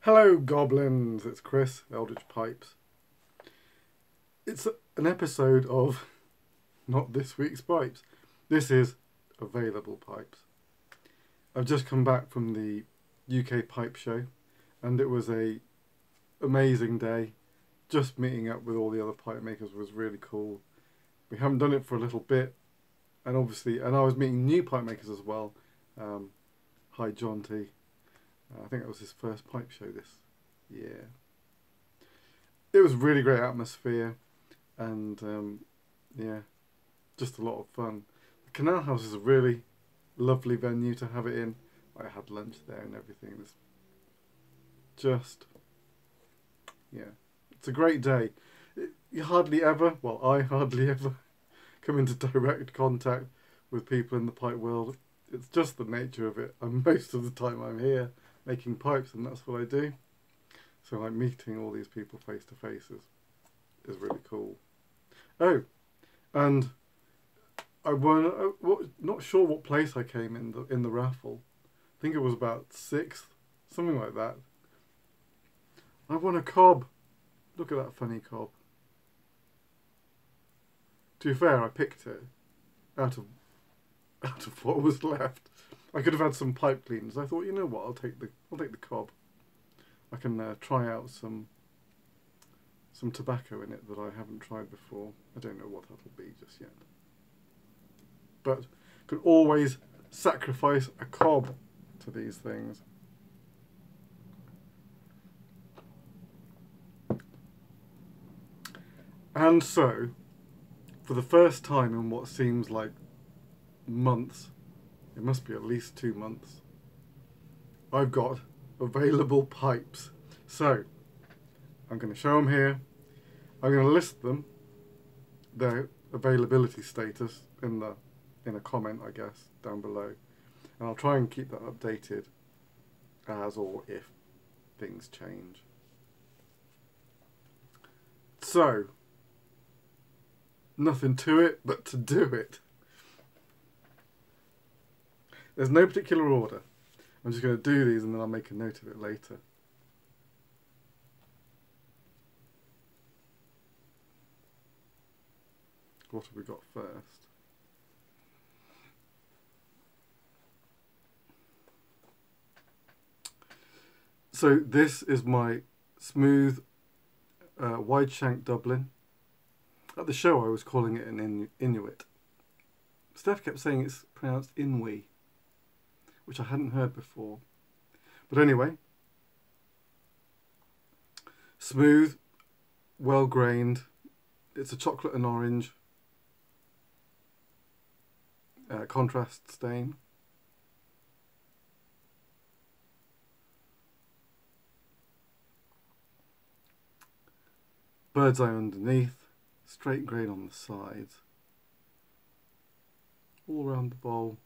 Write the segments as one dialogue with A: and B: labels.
A: Hello, goblins! It's Chris, Eldritch Pipes. It's an episode of not this week's pipes. This is available pipes. I've just come back from the UK pipe show, and it was a amazing day. Just meeting up with all the other pipe makers was really cool. We haven't done it for a little bit, and I was meeting new pipe makers as well. Hi, John T. I think it was his first pipe show this year. It was really great atmosphere, and yeah, just a lot of fun. The Canal House is a really lovely venue to have it in. I had lunch there and everything. It's just, yeah, it's a great day. You hardly ever, well, I hardly ever come into direct contact with people in the pipe world. It's just the nature of it. And most of the time I'm here making pipes, and that's what I do. So like meeting all these people face to face is really cool. Oh, and I won. Not sure what place I came in the raffle. I think it was about sixth, something like that. I won a cob. Look at that funny cob. To be fair, I picked it out of what was left. I could have had some pipe cleaners. I thought, you know what, I'll take the cob. I can try out some tobacco in it that I haven't tried before. I don't know what that'll be just yet. But could always sacrifice a cob to these things. And so, for the first time in what seems like months, it must be at least 2 months, I've got available pipes. So, I'm going to show them here. I'm going to list them, their availability status in a comment, I guess, down below. And I'll try and keep that updated as or if things change. So, nothing to it but to do it. There's no particular order. I'm just going to do these and then I'll make a note of it later. What have we got first? So this is my smooth Wide-shanked Dublin. At the show I was calling it an Inuit. Steph kept saying it's pronounced Inwi, which I hadn't heard before. But anyway, smooth, well grained. It's a chocolate and orange contrast stain. Bird's eye underneath, straight grain on the sides, all around the bowl.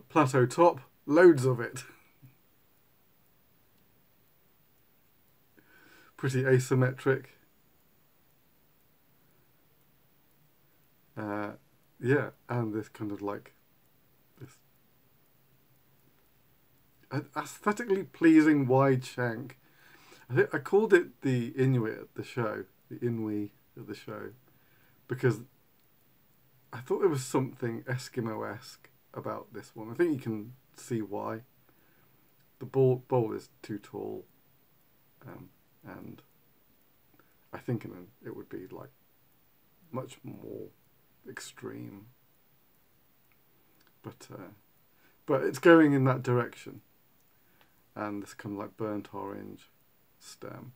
A: Plateau top, loads of it. Pretty asymmetric. Yeah, and this kind of like this aesthetically pleasing wide shank. I called it the Inuit at the show, the Inwi at the show, because I thought there was something Eskimo-esque about this one. I think you can see why. The bowl is too tall, and I think it would be like much more extreme. But it's going in that direction, and this kind of like burnt orange stem.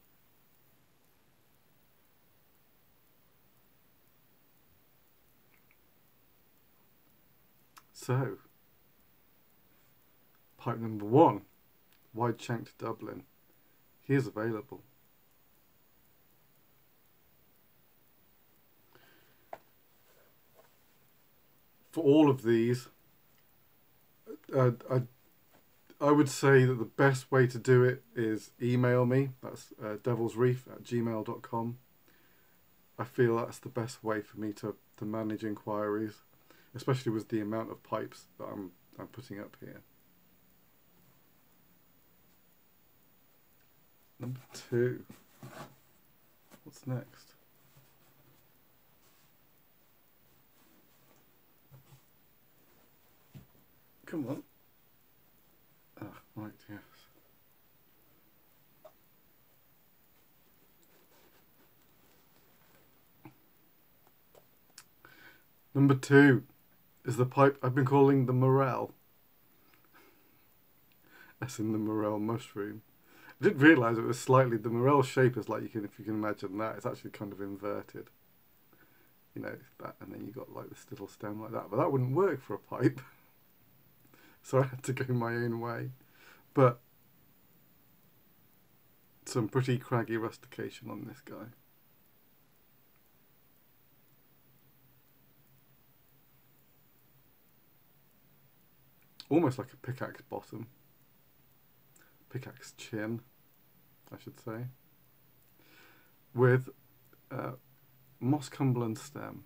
A: So, pipe number 1, Wide-shanked Dublin. Here's available. For all of these, I would say that the best way to do it is email me. That's devilsreef@gmail.com. I feel that's the best way for me to manage inquiries. especially with the amount of pipes that I'm putting up here. Number 2. What's next? Come on. Ah, right, yes. Number 2 is the pipe I've been calling the Morel. That's in the Morel mushroom. I didn't realise it was slightly, the Morel shape is like, if you can imagine that, it's actually kind of inverted. You know, that, and then you got like this little stem like that, but that wouldn't work for a pipe. So I had to go my own way. But some pretty craggy rustication on this guy. Almost like a pickaxe bottom. Pickaxe chin, I should say. With moss Cumberland stem.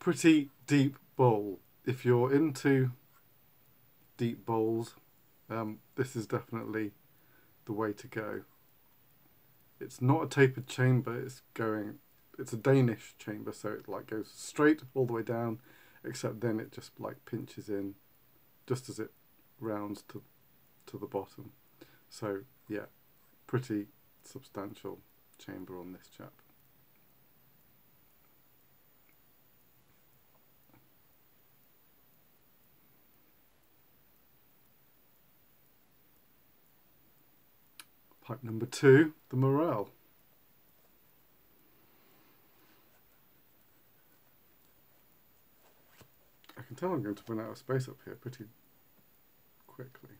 A: Pretty deep bowl. If you're into deep bowls, this is definitely the way to go. It's not a tapered chamber, it's a Danish chamber, so it like goes straight all the way down, except then it just like pinches in just as it rounds to the bottom. So yeah, pretty substantial chamber on this chap. Pipe number 2, the Morel. I can tell I'm going to run out of space up here pretty quickly.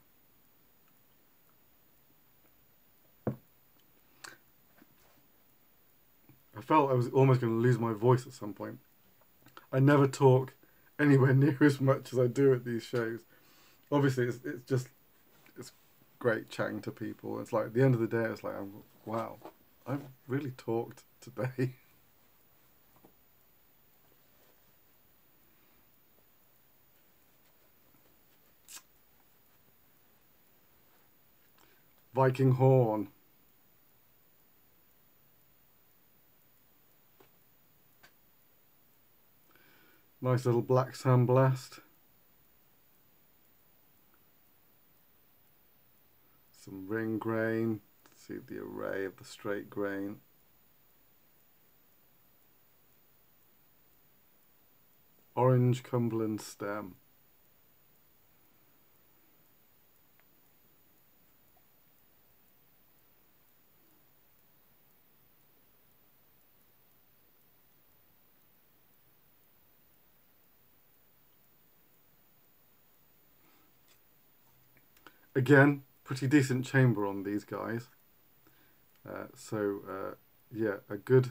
A: I felt I was almost going to lose my voice at some point. I never talk anywhere near as much as I do at these shows. Obviously, it's great chatting to people. It's like at the end of the day, it's like, wow, I've really talked today. Viking Horn. Nice little black sandblast. Some ring grain. See the array of the straight grain. Orange Cumberland stem. Again, pretty decent chamber on these guys. Yeah, a good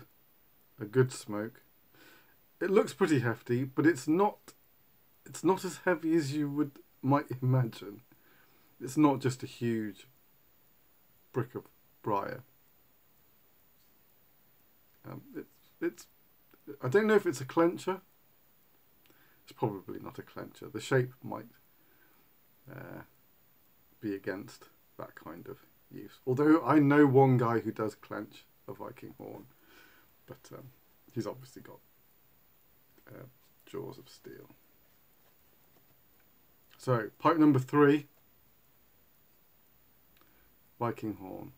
A: smoke. It looks pretty hefty, but it's not as heavy as you might imagine. It's not just a huge brick of briar. I don't know if it's a clencher. It's probably not a clencher. The shape might be against that kind of use. Although I know one guy who does clench a Viking horn, but he's obviously got jaws of steel. So pipe number 3, Viking horn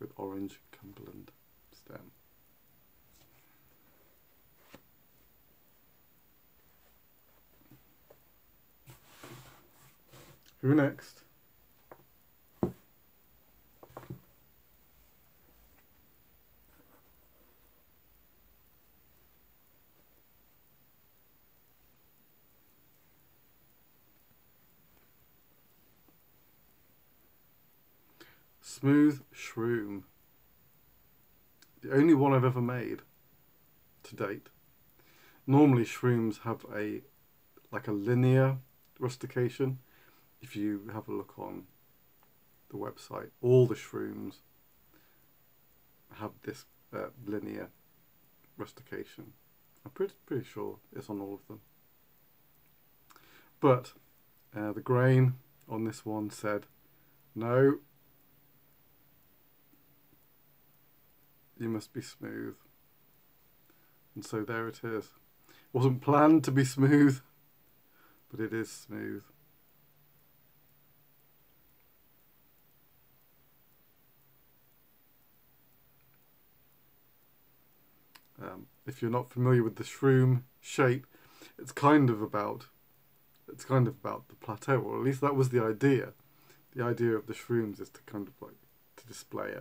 A: with orange Cumberland stem. Who next? Smooth Shroom. The only one I've ever made to date. Normally shrooms have like a linear rustication. If you have a look on the website, all the shrooms have this linear rustication. I'm pretty sure it's on all of them. But the grain on this one said, no, you must be smooth. And so there it is. It wasn't planned to be smooth, but it is smooth. If you're not familiar with the shroom shape, it's kind of about the plateau, or at least that was the idea. The idea of the shrooms is to kind of like to display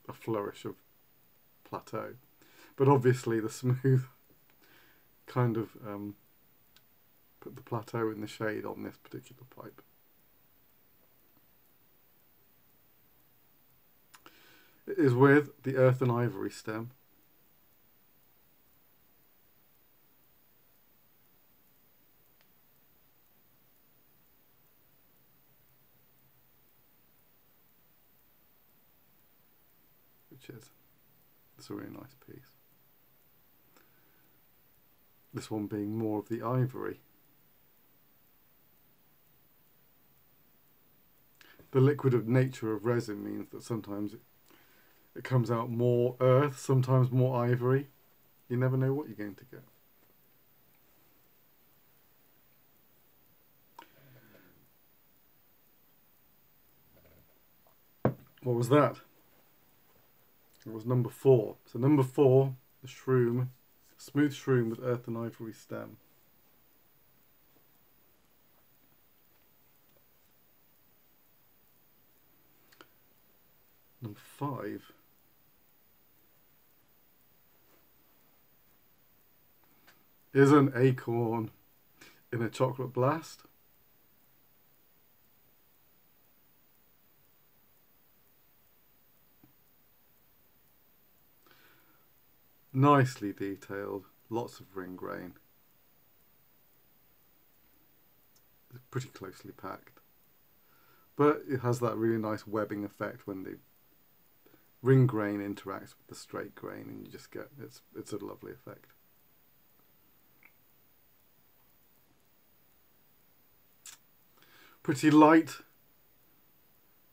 A: a flourish of plateau, but obviously the smooth kind of put the plateau in the shade on this particular pipe. It is with the earth and ivory stem. It's a really nice piece. This one being more of the ivory. The liquid of nature of resin means that sometimes it comes out more earth, sometimes more ivory. You never know what you're going to get. What was that? It was number 4. So number 4, the shroom, smooth shroom with earth and ivory stem. Number 5 is an acorn in a chocolate blast. Nicely detailed, lots of ring grain. It's pretty closely packed. But it has that really nice webbing effect when the ring grain interacts with the straight grain, and you just get, it's a lovely effect. Pretty light,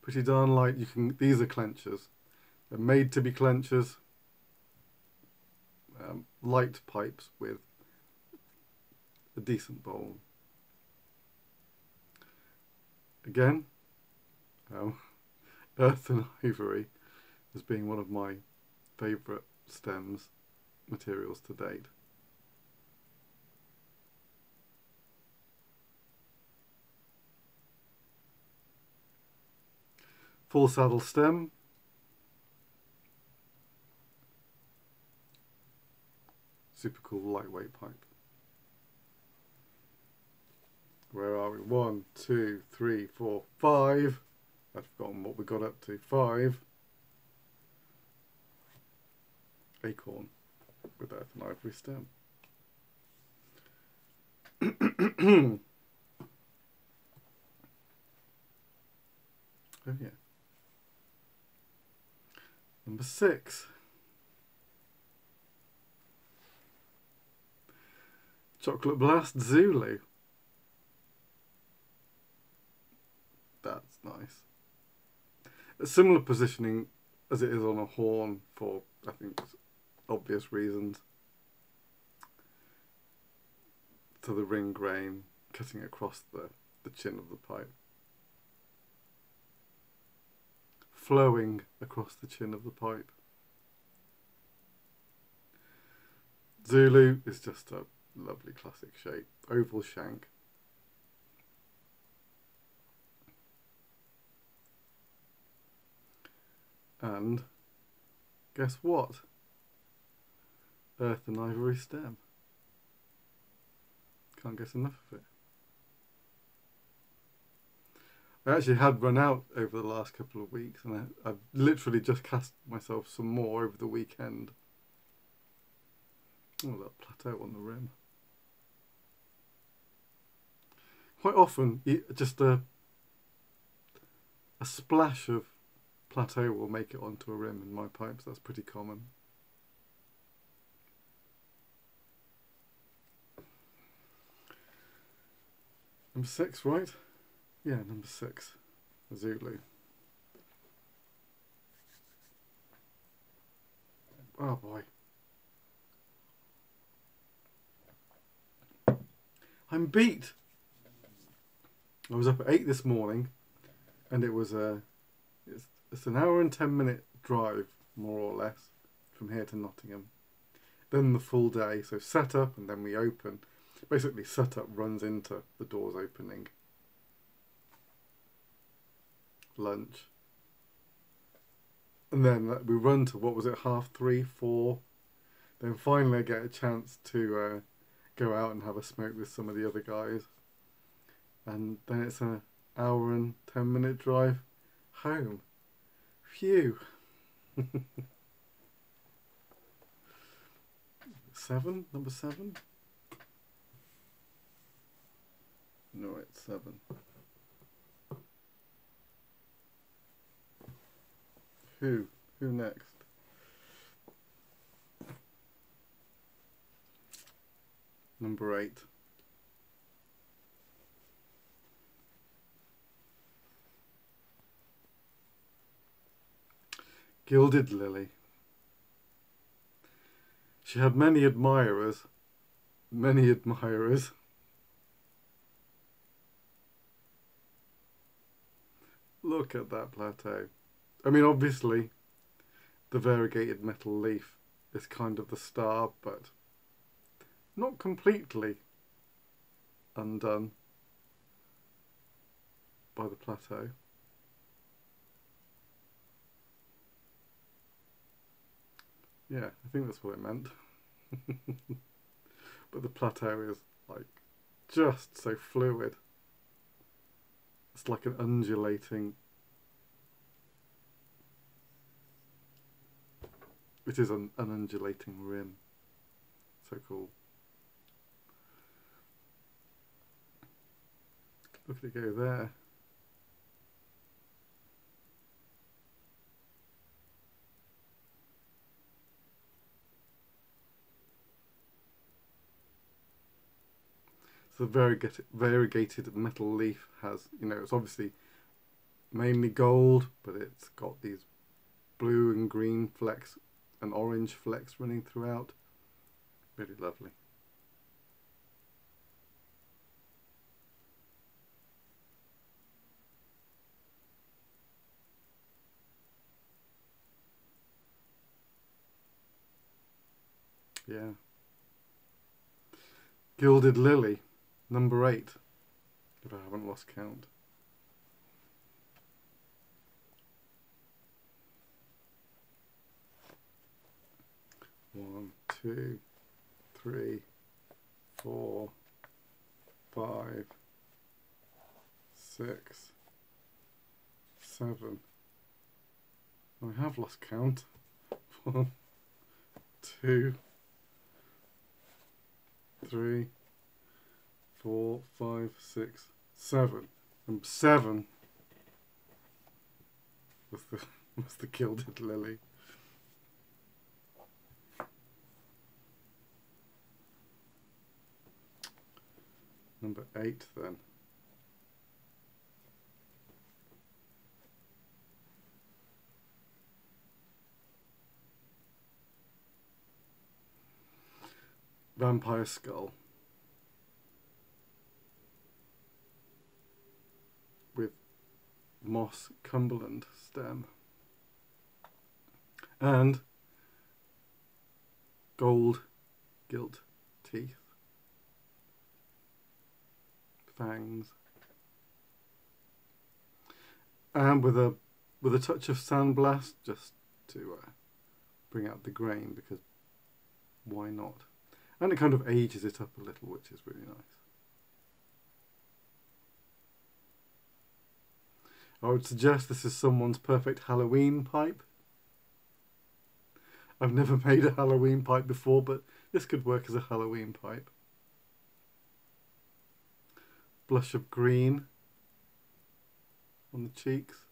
A: pretty darn light. These are clenchers. They're made to be clenchers. Light pipes with a decent bowl. Again, earth and ivory as being one of my favourite stems materials to date. Full saddle stem. Super cool lightweight pipe. Where are we? 1, 2, 3, 4, 5. I've forgotten what we got up to. 5. Acorn with earth and ivory stem. Oh yeah. Number 6. Chocolate Blast Zulu. That's nice. A similar positioning as it is on a horn for, I think, obvious reasons. To the ring grain cutting across the chin of the pipe. Flowing across the chin of the pipe. Zulu is just a lovely classic shape. Oval shank. And guess what? Earth and ivory stem. Can't get enough of it. I actually had run out over the last couple of weeks, and I've literally just cast myself some more over the weekend. Oh, that plateau on the rim. Quite often, just a a splash of plateau will make it onto a rim in my pipes. That's pretty common. Number 6, right? Yeah, number 6. Zulu. Oh boy. I'm beat. I was up at 8 this morning, and it was it's an hour and 10-minute drive, more or less, from here to Nottingham. Then the full day, so set up and then we open. Basically, set up runs into the doors opening. Lunch. And then we run to, what was it, 3:30, 4. Then finally I get a chance to go out and have a smoke with some of the other guys. And then it's an hour and 10-minute drive home. Phew. 7? Number 7? No, it's 7. Who next? Number 8. Gilded Lily. She had many admirers. Many admirers. Look at that plateau. I mean, obviously, the variegated metal leaf is kind of the star, but not completely undone by the plateau. Yeah, I think that's what it meant. But the plateau is like just so fluid. It's like an undulating. It is an undulating rim. So cool. Look at it go there. So the variegated metal leaf has, you know, it's obviously mainly gold, but it's got these blue and green flecks and orange flecks running throughout. Really lovely. Yeah. Gilded Lily, number 8, if I haven't lost count. One, 2, 3, 4, 5, 6, 7. I have lost count. 1, 2, 3, 4, 5, 6, 7. And 7 was the Gilded Lily. Number 8 then. Vampire Skull. With moss Cumberland stem. And gold gilt teeth. Fangs. And with a touch of sandblast, just to bring out the grain, because why not? And it kind of ages it up a little, which is really nice. I would suggest this is someone's perfect Halloween pipe. I've never made a Halloween pipe before, but this could work as a Halloween pipe. Blush of green on the cheeks.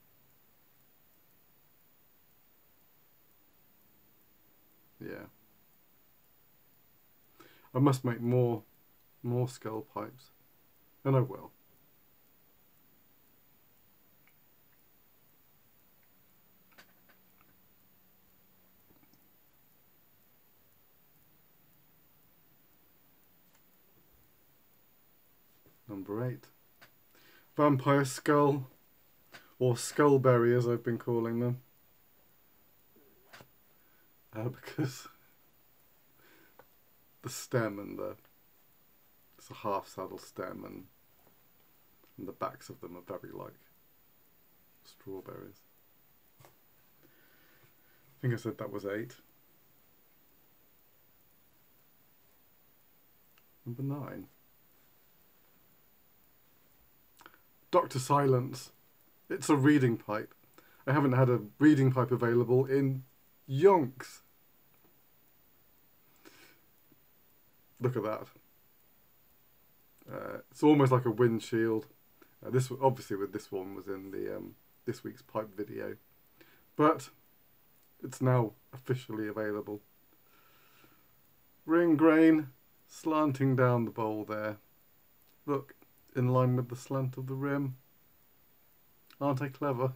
A: I must make more skull pipes, and I will. Number 8. Vampire skull, or skullberry as I've been calling them. Because the stem and it's a half saddle stem, and the backs of them are very like strawberries. I think I said that was 8. Number 9. Dr. Silence. It's a reading pipe. I haven't had a reading pipe available in yonks. Look at that. It's almost like a windshield. This obviously with this one was in the this week's pipe video, but it's now officially available. Ring grain slanting down the bowl there. Look, in line with the slant of the rim. Aren't I clever?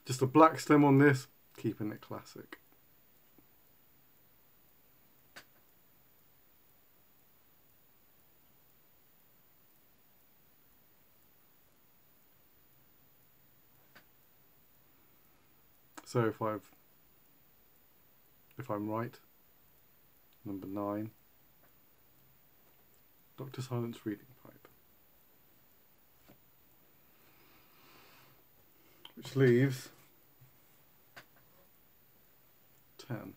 A: Just a black stem on this, keeping it classic. So if I'm right, number 9, Dr. Silence reading pipe. Which leaves 10.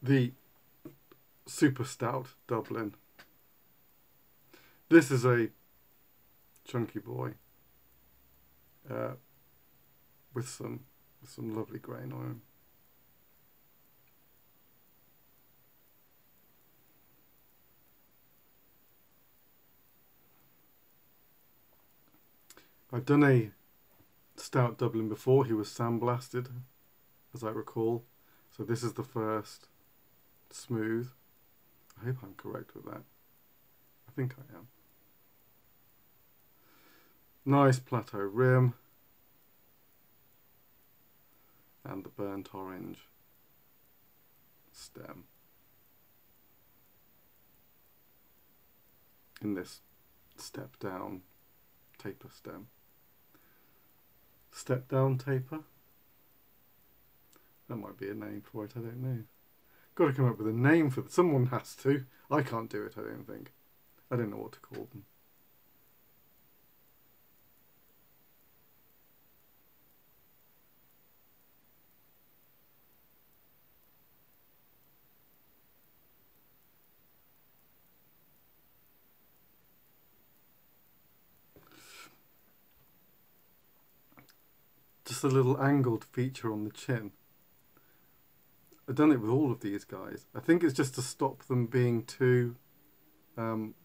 A: The Super Stout Dublin. This is a chunky boy with some lovely grain on him. I've done a Stout Dublin before. He was sandblasted, as I recall. So this is the first smooth. I hope I'm correct with that. I think I am. Nice plateau rim. And the burnt orange stem. In this step down taper stem. Step down taper? That might be a name for it, I don't know. Got to come up with a name for it. Someone has to. I can't do it, I don't think. I don't know what to call them. Just a little angled feature on the chin. I've done it with all of these guys. I think it's just to stop them being too round,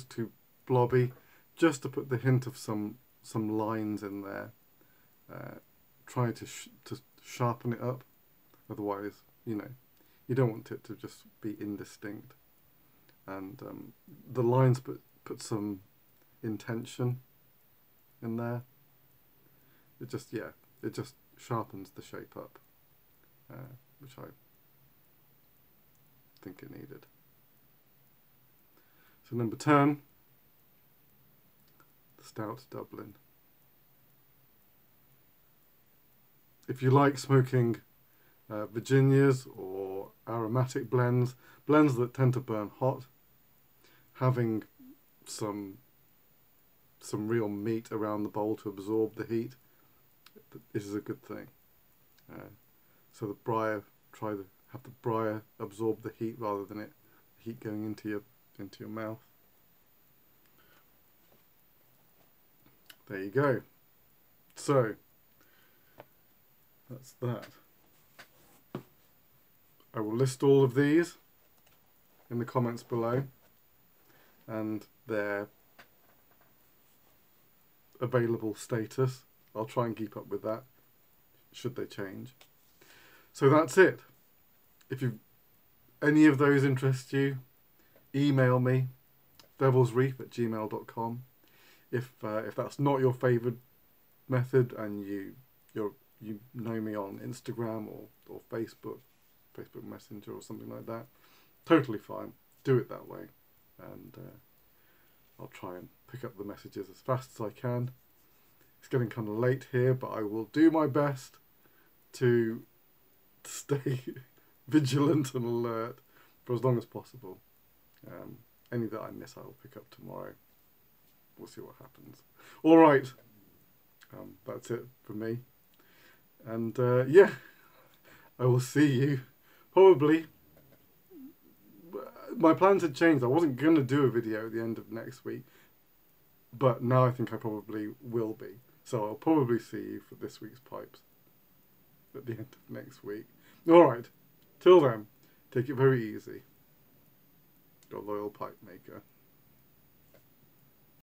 A: too blobby, just to put the hint of some lines in there. Try to sharpen it up. Otherwise, you don't want it to just be indistinct. And the lines put some intention in there. It just sharpens the shape up, which I think it needed. So number 10, the Stout Dublin. If you like smoking Virginias or aromatic blends that tend to burn hot, having some real meat around the bowl to absorb the heat, this is a good thing. So the briar, try to have the briar absorb the heat rather than the heat going into your mouth. There you go. So that's that. I will list all of these in the comments below, and their available status. I'll try and keep up with that, should they change. So that's it. If any of those interest you, email me, devilsreef@gmail.com. If that's not your favoured method and you know me on Instagram or Facebook Messenger or something like that, totally fine. Do it that way, and I'll try and pick up the messages as fast as I can. It's getting kind of late here, but I will do my best to stay vigilant and alert for as long as possible. Any that I miss I will pick up tomorrow. We'll see what happens. Alright, that's it for me. And yeah, I will see you probably. My plans had changed. I wasn't going to do a video at the end of next week, but now I think I probably will be. So I'll probably see you for this week's pipes at the end of next week. Alright, till then, take it very easy. Your loyal pipe maker.